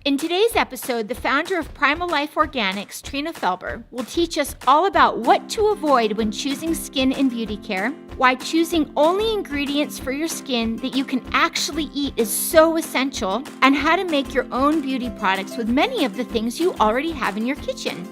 In today's episode, the founder of Primal Life Organics, Trina Felber, will teach us all about what to avoid when choosing skin and beauty care, why choosing only ingredients for your skin that you can actually eat is so essential, and how to make your own beauty products with many of the things you already have in your kitchen.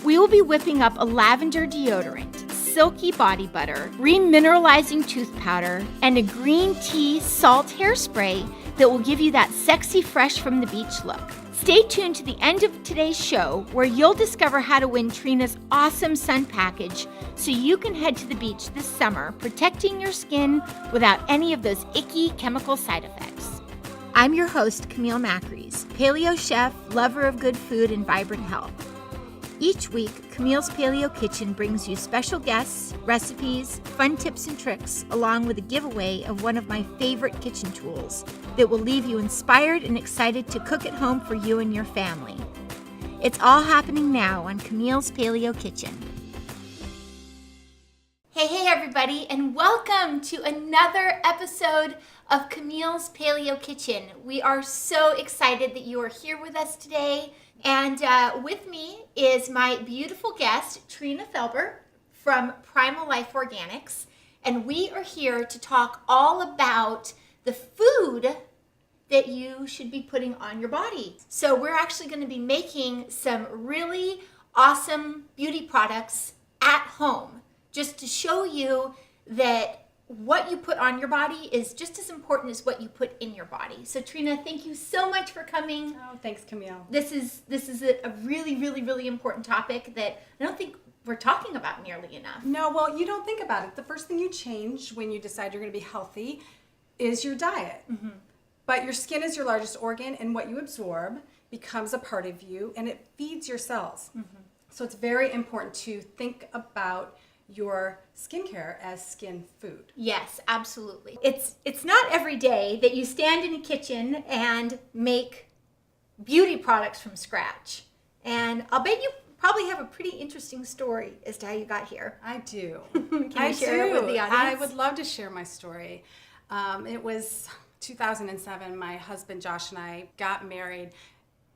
We will be whipping up a lavender deodorant, silky body butter, remineralizing tooth powder, and a green tea salt hairspray that will give you that sexy fresh from the beach look. Stay tuned to the end of today's show where you'll discover how to win Trina's awesome sun package so you can head to the beach this summer, protecting your skin without any of those icky chemical side effects. I'm your host, Camille Macries, paleo chef, lover of good food and vibrant health. Each week, Camille's Paleo Kitchen brings you special guests, recipes, fun tips and tricks, along with a giveaway of one of my favorite kitchen tools that will leave you inspired and excited to cook at home for you and your family. It's all happening now on Camille's Paleo Kitchen. Hey everybody, and welcome to another episode of Camille's Paleo Kitchen. We are so excited that you are here with us today. And with me is my beautiful guest, Trina Felber from Primal Life Organics. And we are here to talk all about the food that you should be putting on your body. So we're actually going to be making some really awesome beauty products at home, just to show you that what you put on your body is just as important as what you put in your body. So Trina, thank you so much for coming. Oh, thanks, Camille. This is a really, really, really important topic that I don't think we're talking about nearly enough. No, well, you don't think about it. The first thing you change when you decide you're going to be healthy is your diet. Mm-hmm. But your skin is your largest organ, and what you absorb becomes a part of you, and it feeds your cells. Mm-hmm. So it's very important to think about your skincare as skin food. Yes, absolutely. It's not every day that you stand in a kitchen and make beauty products from scratch. And I'll bet you probably have a pretty interesting story as to how you got here. I do. Can you share it with the audience? I would love to share my story. It was 2007. My husband Josh and I got married,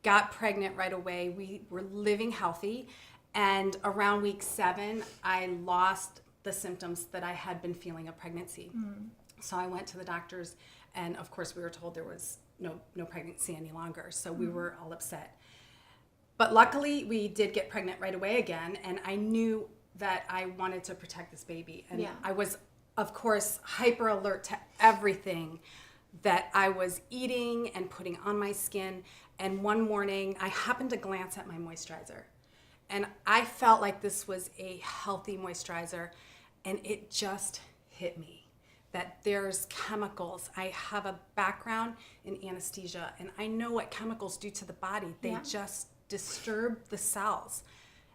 got pregnant right away. We were living healthy. And around week 7, I lost the symptoms that I had been feeling of pregnancy. Mm. So I went to the doctors, and of course we were told there was no pregnancy any longer. So we were all upset. But luckily we did get pregnant right away again, and I knew that I wanted to protect this baby. And I was, of course, hyper alert to everything that I was eating and putting on my skin. And one morning I happened to glance at my moisturizer. And I felt like this was a healthy moisturizer, and it just hit me that there's chemicals. I have a background in anesthesia, and I know what chemicals do to the body. They just disturb the cells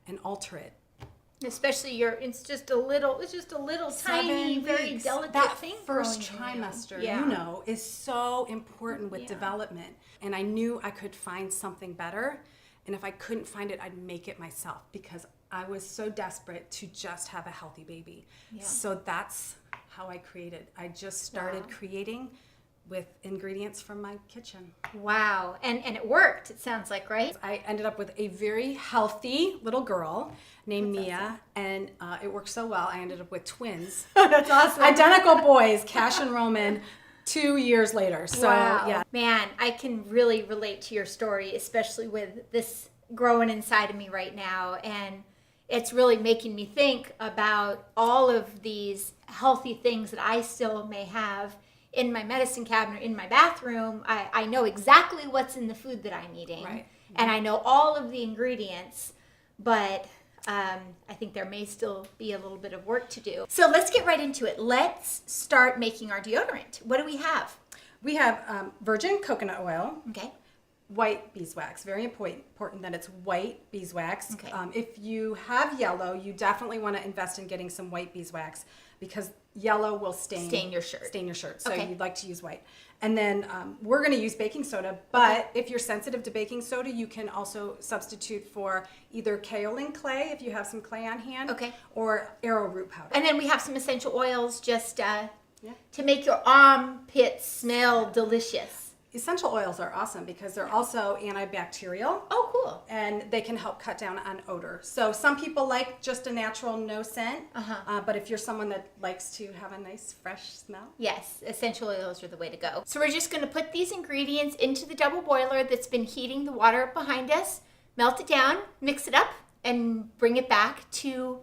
and alter it. Especially it's just a little tiny, very delicate that thing. First trimester, is so important with development. And I knew I could find something better. And if I couldn't find it, I'd make it myself because I was so desperate to just have a healthy baby. Yeah. So that's how I created. I just started creating with ingredients from my kitchen. Wow. And it worked, it sounds like, right? I ended up with a very healthy little girl named Mia, and it worked so well. I ended up with twins. That's awesome. Identical boys, Cash and Roman. 2 years later. So, wow. Man, I can really relate to your story, especially with this growing inside of me right now. And it's really making me think about all of these healthy things that I still may have in my medicine cabinet, in my bathroom. I know exactly what's in the food that I'm eating. Right. And I know all of the ingredients, but I think there may still be a little bit of work to do. So let's get right into it. Let's start making our deodorant. What do we have? We have virgin coconut oil. Okay. White beeswax. Very important that it's white beeswax. Okay. If you have yellow, you definitely want to invest in getting some white beeswax because yellow will stain your shirt. Stain your shirt. So you'd like to use white. And then we're going to use baking soda, but if you're sensitive to baking soda, you can also substitute for either kaolin clay if you have some clay on hand, or arrowroot powder. And then we have some essential oils just to make your armpits smell delicious. essential oils are awesome because they're also antibacterial. Oh, cool. And they can help cut down on odor. So some people like just a natural no scent, but if you're someone that likes to have a nice fresh smell. Yes, essential oils are the way to go. So we're just going to put these ingredients into the double boiler that's been heating the water up behind us, melt it down, mix it up, and bring it back to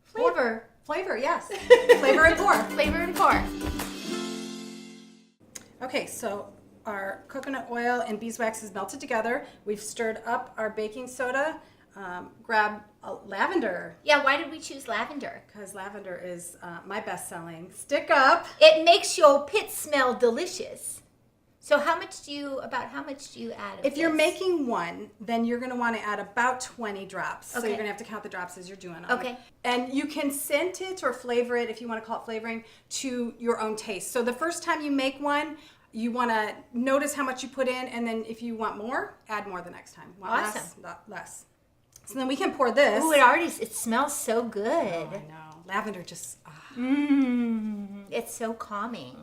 flavor. Flavor, yes. Flavor and pour. Flavor and pour. Okay, so our coconut oil and beeswax is melted together. We've stirred up our baking soda. Grab lavender, Yeah, why did we choose lavender? because lavender is my best-selling. Stick up. It makes your pit smell delicious. So how much do you add of If you're this? making one, then you're going to want to add about 20 drops. So Okay. you're going to have to count the drops as you're doing them. Okay. And you can scent it or flavor it, if you want to call it flavoring, to your own taste. So the first time you make one, you want to notice how much you put in, and then if you want more, add more the next time. Want Awesome. less, not less. So then we can pour this. Ooh, it smells so good. Oh, I know. Lavender just... It's so calming.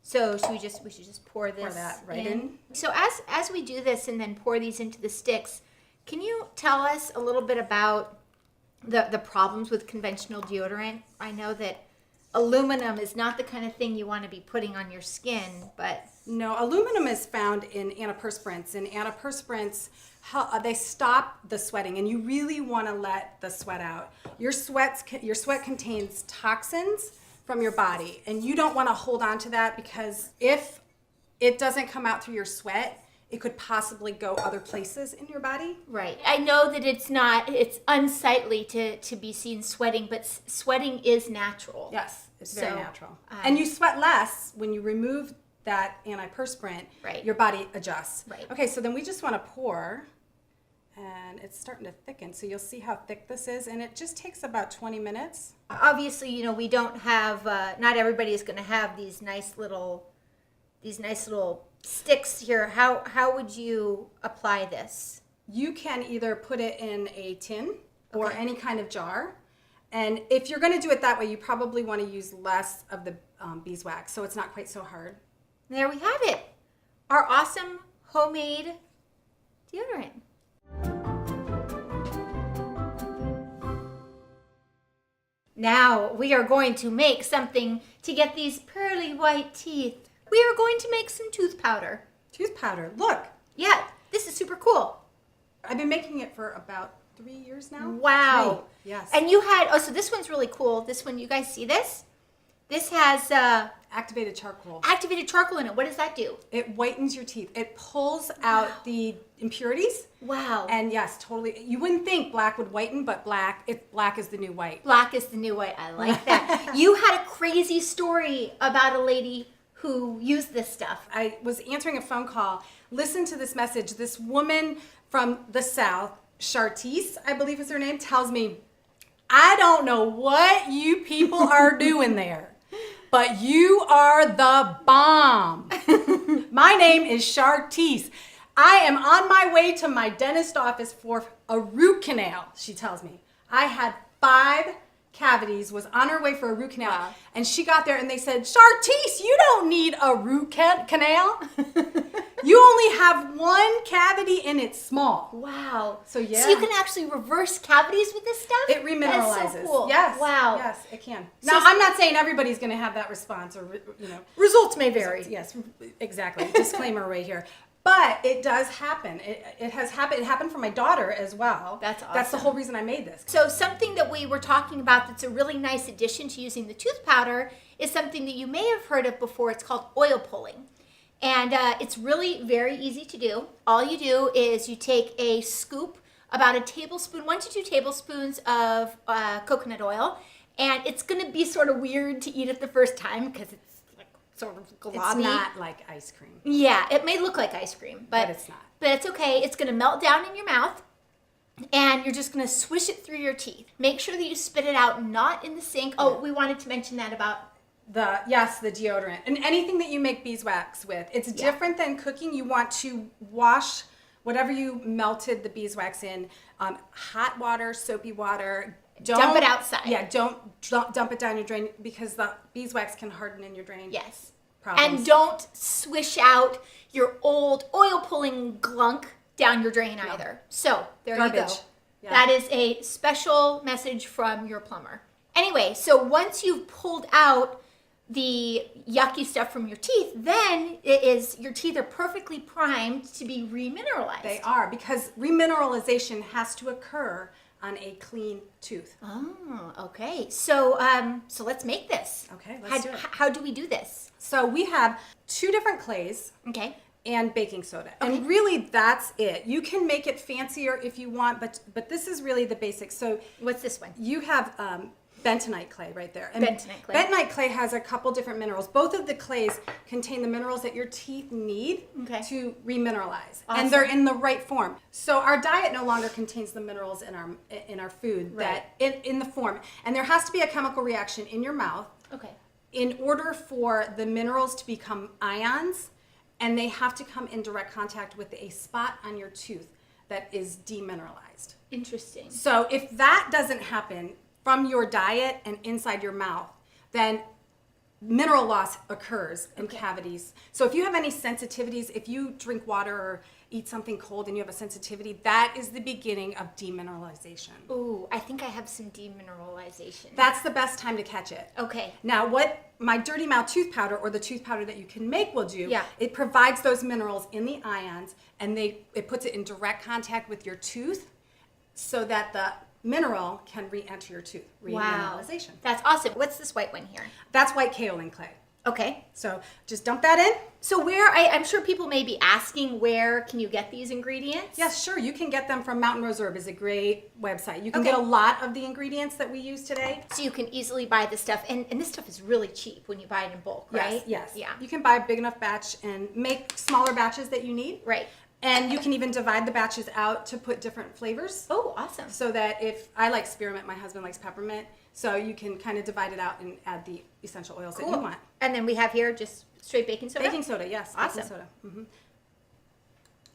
So we should just pour this that right in. So as we do this and then pour these into the sticks, can you tell us a little bit about the problems with conventional deodorant? I know that aluminum is not the kind of thing you want to be putting on your skin, but No, aluminum is found in antiperspirants, and antiperspirants, they stop the sweating, and you really want to let the sweat out. Your sweat contains toxins from your body, and you don't want to hold on to that, because if it doesn't come out through your sweat, it could possibly go other places in your body. right. I know that it's unsightly to be seen sweating, but sweating is natural. Yes, it's very So, natural. And you sweat less when you remove that antiperspirant. Right. Your body adjusts. Right. Okay, so then we just want to pour, and it's starting to thicken. So you'll see how thick this is, and it just takes about 20 minutes. Obviously, we don't have. Not everybody is going to have these nice little sticks here. How would you apply this? You can either put it in a tin or Okay. any kind of jar. And if you're going to do it that way, you probably want to use less of the beeswax, so it's not quite so hard. There we have it. Our awesome homemade deodorant. Now we are going to make something to get these pearly white teeth. We are going to make some tooth powder. Tooth powder. Look, Yeah, this is super cool. I've been making it for about 3 years now. Wow. 3, yes. And you had, so this one's really cool. This one, you guys see this? This has Activated charcoal. activated charcoal in it. What does that do? It whitens your teeth. It pulls out the impurities. Wow. And yes, totally. You wouldn't think black would whiten, but black is the new white. Black is the new white. I like that. You had a crazy story about a lady who used this stuff. I was answering a phone call. Listen to this message. This woman from the South, Chartice, I believe is her name, tells me, I don't know what you people are doing there, but you are the bomb. My name is Chartice. I am on my way to my dentist office for a root canal, she tells me. I had 5 cavities, was on her way for a root canal. Wow. And she got there and they said, Chartice, you don't need a root canal. You only have 1 cavity and it's small. Wow. So, yeah. So you can actually reverse cavities with this stuff? It remineralizes. That's so cool. Yes. Wow. Yes, it can. So- Now, I'm not saying everybody's going to have that response or, Results may vary. Yes, exactly. Disclaimer right here. But it does happen. It has happened. It happened for my daughter as well. That's That's the awesome. whole reason I made this. So something that we were talking about that's a really nice addition to using the tooth powder is something that you may have heard of before. It's called oil pulling. And it's really very easy to do. All you do is you take a scoop, about a tablespoon, 1 to 2 tablespoons of coconut oil. And it's going to be sort of weird to eat it the first time because it's like sort of globby. It's not like ice cream. Yeah, it may look like ice cream, but But it's not. But it's okay. It's going to melt down in your mouth, and you're just going to swish it through your teeth. Make sure that you spit it out, not in the sink. Oh, we wanted to mention that about. The deodorant. And anything that you make beeswax with. It's different than cooking. You want to wash whatever you melted the beeswax in, hot water, soapy water. Dump it outside. Yeah, don't dump it down your drain because the beeswax can harden in your drain. Yes. problems. And don't swish out your old oil pulling glunk down your drain either. So there you go. Garbage. Yeah. That is a special message from your plumber. Anyway, so once you've pulled out the yucky stuff from your teeth, then your teeth are perfectly primed to be remineralized. They are, because remineralization has to occur on a clean tooth. Oh, okay. So so let's make this. Okay, let's do it. How do we do this? So we have 2 different clays Okay. and baking soda. And really that's it. You can make it fancier if you want, but this is really the basics. So What's this one? you have bentonite clay right there. And Bentonite clay. Bentonite clay has a couple different minerals. Both of the clays contain the minerals that your teeth need Okay. to remineralize, Awesome. and they're in the right form. So our diet no longer contains the minerals in our food that in the form, and there has to be a chemical reaction in your mouth Okay. in order for the minerals to become ions, and they have to come in direct contact with a spot on your tooth that is demineralized. Interesting. So if that doesn't happen from your diet and inside your mouth, then mineral loss occurs in cavities. So if you have any sensitivities, if you drink water or eat something cold and you have a sensitivity, that is the beginning of demineralization. Ooh, I think I have some demineralization. That's the best time to catch it. Okay. Now, what my Dirty Mouth tooth powder, or the tooth powder that you can make, will do, Yeah. it provides those minerals in the ions, and it puts it in direct contact with your tooth so that the mineral can re-enter your tooth. Wow. Remineralization. That's awesome. What's this white one here? That's white kaolin clay. Okay. So just dump that in. So I'm sure people may be asking, where can you get these ingredients? Yes, sure. You can get them from Mountain Rose Herb. Is a great website. You can Okay. get a lot of the ingredients that we use today. So you can easily buy the stuff, and this stuff is really cheap when you buy it in bulk, right? Yes. Yeah. You can buy a big enough batch and make smaller batches that you need. Right. And you can even divide the batches out to put different flavors. Oh, awesome. So that if I like spearmint, my husband likes peppermint. So you can kind of divide it out and add the essential oils that you want. And then we have here just straight baking soda. Baking soda, yes. Awesome. Baking soda. hmm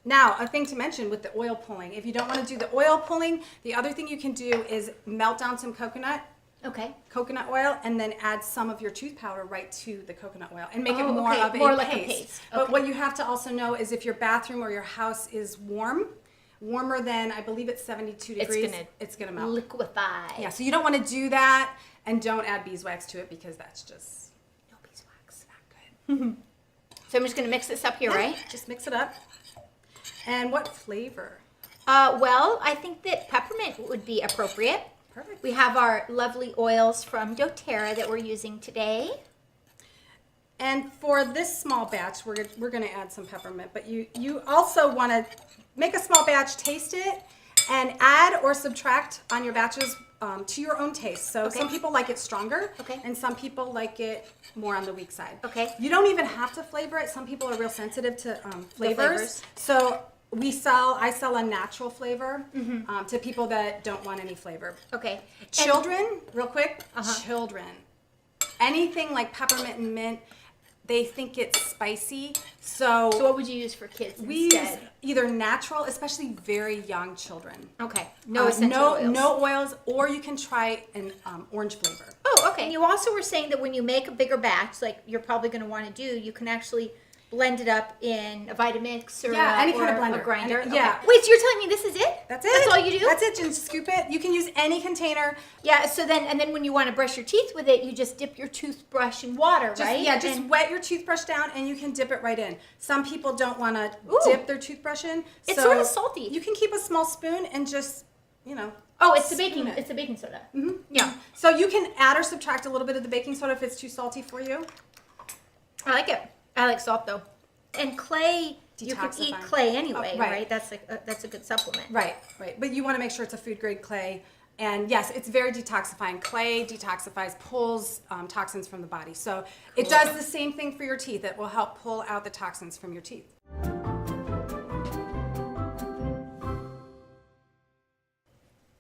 Now, a thing to mention with the oil pulling. If you don't want to do the oil pulling, the other thing you can do is melt down some coconut oil, and then add some of your tooth powder right to the coconut oil and make it more of more a like paste. a paste. But Okay. what you have to also know is if your bathroom or your house is warmer than, I believe it's 72 degrees, it's gonna melt. liquefy. Yeah, so you don't want to do that, and don't add beeswax to it because that's just No beeswax. not good. So I'm just gonna mix this up here, right? Just mix it up. And what flavor? Well, I think that peppermint would be appropriate. Perfect. We have our lovely oils from doTERRA that we're using today. And for this small batch, we're going to add some peppermint, but you also want to make a small batch, taste it, and add or subtract on your batches to your own taste. So some people like it stronger, and some people like it more on the weak side. Okay. You don't even have to flavor it. Some people are real sensitive to flavors. flavors. So I sell a natural flavor to people that don't want any flavor. Okay. Children, real quick, children, anything like peppermint and mint, they think it's spicy. So what would you use for kids we instead? use either natural, especially very young children. Okay. No essential oils. No oils, or you can try an orange flavor. Oh, okay. You also were saying that when you make a bigger batch, like you're probably going to want to do, you can actually blend it up in a Vitamix or any kind of blender. a grinder. Any- yeah. Okay. Wait, so you're telling me this is it? That's it. That's all you do? That's it. Just scoop it. You can use any container. Yeah. So then when you want to brush your teeth with it, you just dip your toothbrush in water, right? Yeah, just And wet your toothbrush down and you can dip it right in. Some people don't want to Ooh. dip their toothbrush in. It's so sort of salty. You can keep a small spoon and just, Oh, it's the spoon baking. it. It's the baking soda. Mm-hmm. Yeah. So you can add or subtract a little bit of the baking soda if it's too salty for you. I like it. I like salt though. And clay, you can eat Detoxifying. clay anyway, Oh, right. right? That's a good supplement. Right. But you want to make sure it's a food grade clay. And yes, it's very detoxifying. Clay detoxifies, pulls toxins from the body. So it does the same thing for your teeth. It will help pull out the toxins from your teeth.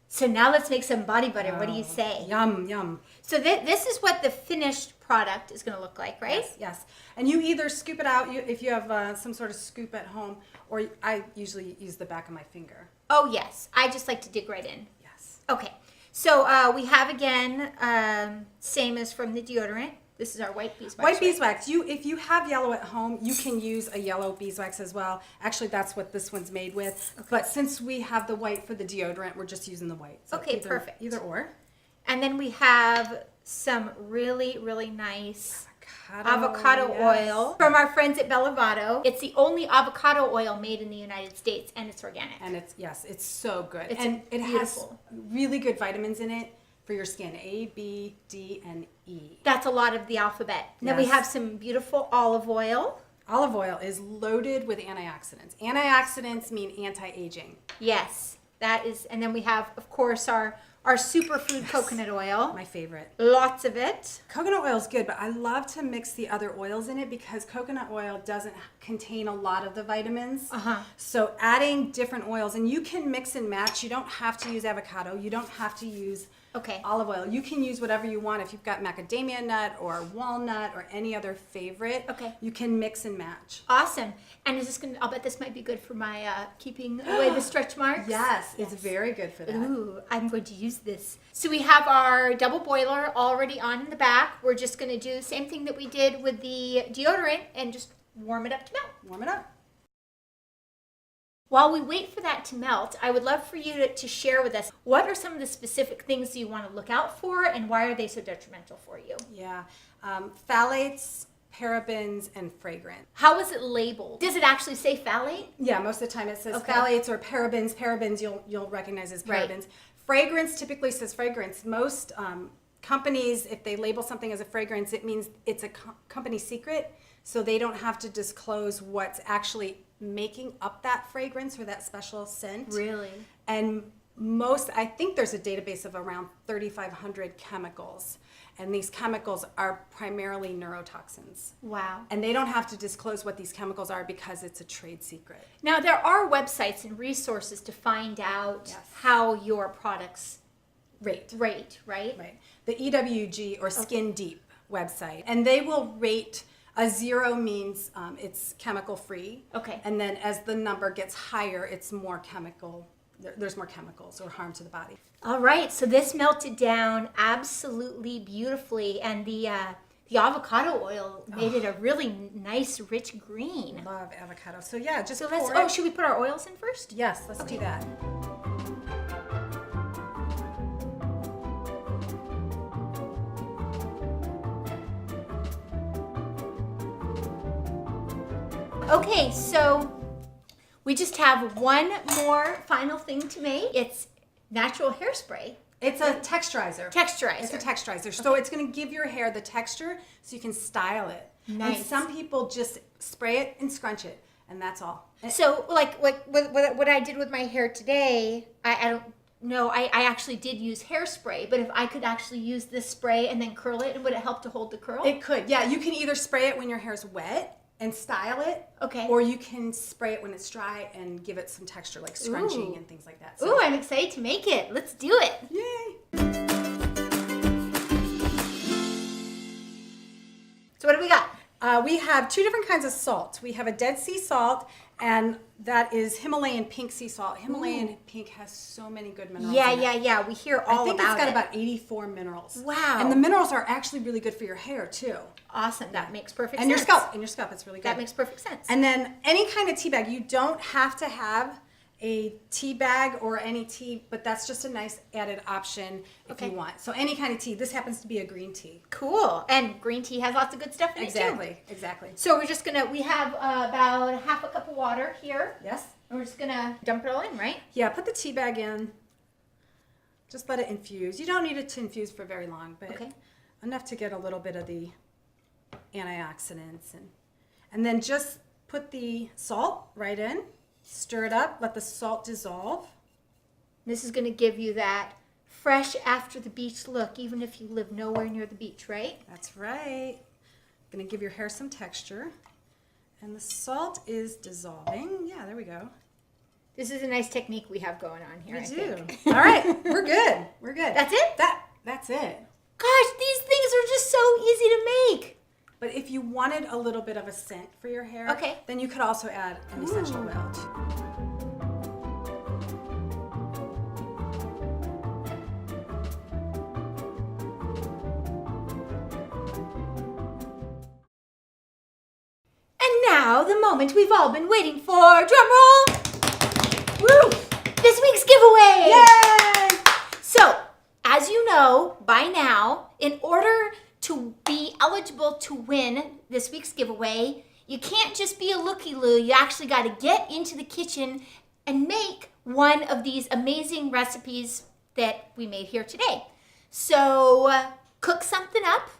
So now let's make some body butter. What do you say? Yum, yum. So this is what the finished product is going to look like, right? Yes. And you either scoop it out if you have some sort of scoop at home, or I usually use the back of my finger. Oh, yes. I just like to dig right in. Yes. Okay. So we have, again, same as from the deodorant, This is our white beeswax. White right? beeswax. If you have yellow at home, you can use a yellow beeswax as well. Actually, that's what this one's made with. Okay. But since we have the white for the deodorant, we're just using the white. So Okay, perfect. Either or. And then we have some really, really nice avocado yes. oil from our friends at Bellavado. It's the only avocado oil made in the United States, and it's organic. And it's so good. It's and it beautiful. has really good vitamins in it for your skin. A, B, D, and E. That's a lot of the alphabet. And then we Yes. have some beautiful olive oil. Olive oil is loaded with antioxidants. Antioxidants mean anti-aging. Yes, that is. And then we have, of course, our superfood coconut oil. My favorite. Lots of it. Coconut oil is good, but I love to mix the other oils in it because coconut oil doesn't contain a lot of the vitamins. So adding different oils, and you can mix and match. You don't have to use avocado. You don't have to use olive oil. You can use whatever you want. If you've got macadamia nut or walnut or any other favorite, you can mix and match. Awesome. And is this gonna? I'll bet this might be good for my keeping away the stretch marks. Yes, it's very good for that. Ooh, I'm going to use this. So we have our double boiler already on in the back. We're just going to do the same thing that we did with the deodorant and just warm it up to melt. Warm it up. While we wait for that to melt, I would love for you to share with us what are some of the specific things you want to look out for and why are they so detrimental for you? Yeah. Phthalates, parabens, and fragrance. How is it labeled? Does it actually say phthalate? Yeah, most of the time it says Okay. phthalates or parabens. Parabens you'll recognize as Right. parabens. Fragrance typically says fragrance. Most companies, if they label something as a fragrance, it means it's a company secret, so they don't have to disclose what's actually making up that fragrance or that special scent. Really? And I think there's a database of around 3,500 chemicals. And these chemicals are primarily neurotoxins. Wow. And they don't have to disclose what these chemicals are because it's a trade secret. Now, there are websites and resources to find out Yes. how your products Rate. rate, right? Right. The EWG or Skin Deep website. And they will rate. A 0 means it's chemical free. Okay. And then as the number gets higher, it's more chemical. There's more chemicals or harm to the body. All right, so this melted down absolutely beautifully, and the avocado oil made it a really nice, rich green. Love avocado. So yeah, just So pour it. should we put our oils in first? Yes, let's do that. Okay, so we just have one more final thing to make. It's natural hairspray. It's a texturizer. Texturizer. It's a texturizer. So it's going to give your hair the texture so you can style it. Nice. And some people just spray it and scrunch it, and that's all. So, like what I did with my hair today, I don't know. I actually did use hairspray, but if I could actually use this spray and then curl it, would it help to hold the curl? It could. Yeah, you can either spray it when your hair's wet and style it. Okay. Or you can spray it when it's dry and give it some texture, like scrunching Ooh. and things like that. Ooh, I'm excited to make it. Let's do it. Yay! So what do we got? We have two different kinds of salt. We have a Dead Sea salt, and that is Himalayan pink sea salt. Himalayan pink has so many good minerals. in it. Yeah. We hear all I think about it's got it. about 84 minerals. Wow. And the minerals are actually really good for your hair too. Awesome. That makes perfect And sense. your scalp, it's really good. That makes perfect sense. And then any kind of tea bag, you don't have to have a tea bag or any tea, but that's just a nice added option if you want. So any kind of tea. This happens to be a green tea. Cool. And green tea has lots of good stuff in it too. Exactly. So we have about half a cup of water here. Yes? And we're just gonna dump it all in, right? Yeah, put the tea bag in. Just let it infuse. You don't need it to infuse for very long, but enough to get a little bit of the antioxidants. And then just put the salt right in. Stir it up. Let the salt dissolve. This is gonna give you that fresh after the beach look, even if you live nowhere near the beach, right? That's right. Gonna give your hair some texture. And the salt is dissolving. Yeah, there we go. This is a nice technique we have going on here. We I do. think. All right, we're good. We're good. That's it? That's it. Gosh, these things are just so easy to make. But if you wanted a little bit of a scent for your hair, then you could also add an essential oil. now the moment we've all been waiting for. Drum roll! Woo! This week's giveaway! Yay! So, as you know by now, in order to be eligible to win this week's giveaway, you can't just be a looky-loo. You actually got to get into the kitchen and make one of these amazing recipes that we made here today. So, cook something up,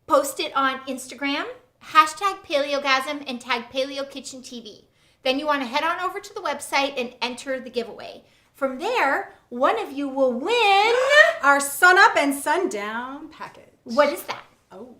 post it on Instagram, hashtag Paleogasm, and tag Paleo Kitchen TV. Then you want to head on over to the website and enter the giveaway. From there, one of you will win. Our Sun Up and Sundown package. What is that? Oh.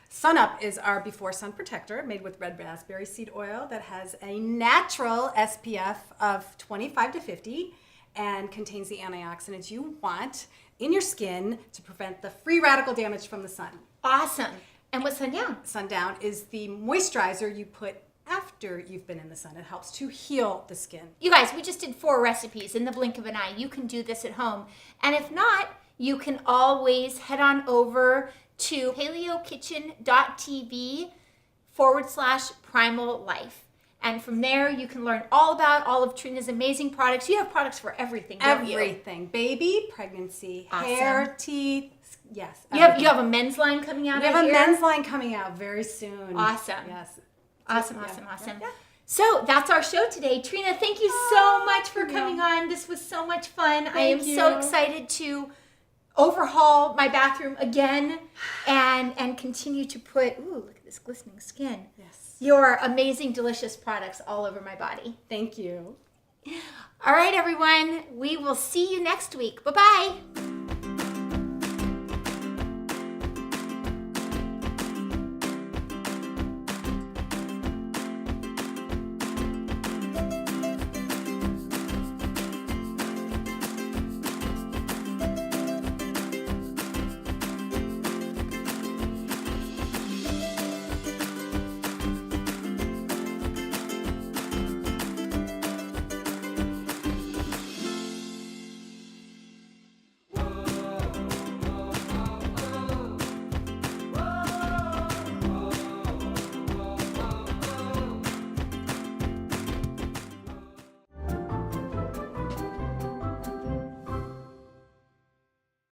Sun Up is our Before Sun Protector made with red raspberry seed oil that has a natural SPF of 25 to 50 and contains the antioxidants you want in your skin to prevent the free radical damage from the sun. Awesome. And what's Sundown? Sundown is the moisturizer you put after you've been in the sun. It helps to heal the skin. You guys, we just did 4 recipes in the blink of an eye. You can do this at home. And if not, you can always head on over to paleokitchen.tv/primal life. And from there, you can learn all about all of Trina's amazing products. You have products for everything, don't you? Everything. Baby, pregnancy, hair, teeth. Yes. You have a men's line coming out. We have a men's line coming out very soon. Awesome. Yes. Awesome. Yeah. So that's our show today. Trina, thank you so much for coming on. This was so much fun. I am so excited to overhaul my bathroom again and continue to put, ooh, look at this glistening skin. Yes. Your amazing, delicious products all over my body. Thank you. All right, everyone. We will see you next week. Bye-bye.